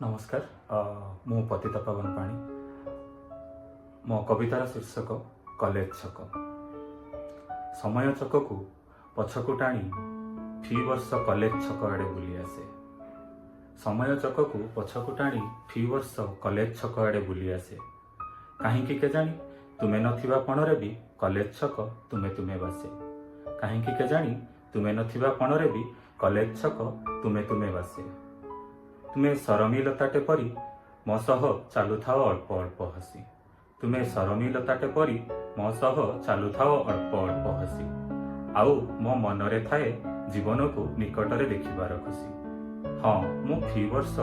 नमस्कार। मु पतिता पवन पाणी। मो कवितार शीर्षक कॉलेज छक। समय छक को पछकु टाणी फी वर्ष कॉलेज छक आड़े बुली आसे। समय छक को पछकु टाणी फी वर्ष कॉलेज छक आड़े बुली आसे। कहीं केजाणी तुमे नथिबा पणरे भी कॉलेज छक तुमे तुमे बासे। कहीं केजाणी तुमे नथिबा पणरे भी कॉलेज छक तुमे तुमे बासे। तुमे सरमी लताटे परी मो सह चालुथाओ अल्प अल्प हसी। तुमे सरमी लताटे परी मो सह चालुथाओ अल्प अल्प हसी। आउ मो मनरे थाए जीवन को निकटरे देखिबार खुशी। हाँ मु फी वर्ष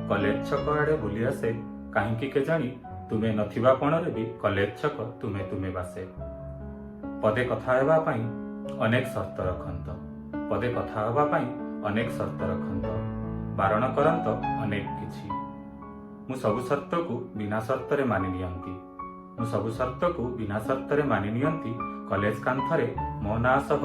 कॉलेज छक आड़े बुली आसे। कहीं केजाणी तुमे नथिबा पणरे भी कॉलेज छक तुमे तुमे बासे। पदे कथा हेबा पई अनेक शर्त रखंत। पदे कथा हेबा पई अनेक शर्त रखंत। बारण करंत अनेक किछि। मु सबु शर्त को बिना शर्तरे मानि नियंती। मु सबु शर्त को बिना शर्तरे मानि नियंती। कॉलेज कांथरे मो ना सह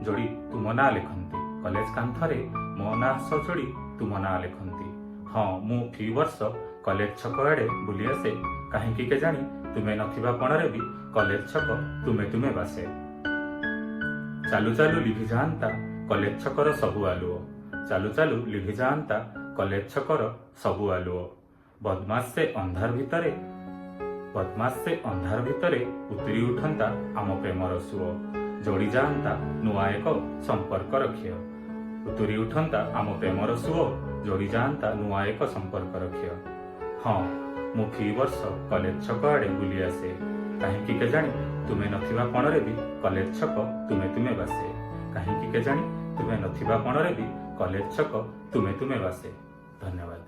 जोड़ी तुम ना लिखंती। कॉलेज कांथरे मो ना सह जोड़ी तुम ना लिखंती। हाँ मु फी वर्ष कॉलेज छक आड़े बुली आसे। कहीं केजाणी तुमे नथिबा पणरे भी कॉलेज छक तुमे तुमे बासे। चालू चालू लिभि जांता कॉलेज छकर सबु आलुओ। चालू चालू लिभि जांता कॉलेज छकर सबु आलुओ। बदमाश से अंधार भितरे उतरी उठंता आम प्रेमर सुओ। जोड़ी जांता नुआ एक संपर्क रखियो। उतरी उठंता आम प्रेमर सुओ। जोड़ी जांता नुआ एक संपर्क रखियो। हाँ मु फी वर्ष कॉलेज छक आड़े बुली आसे। कहीं केजाणी तुमे नथिबा पणरे भी कॉलेज छक तुमे तुमे बासे। कहीं केजाणी तुमे नथिबा पणरे भी कॉलेज छक तुमे तुमे बासे। धन्यवाद।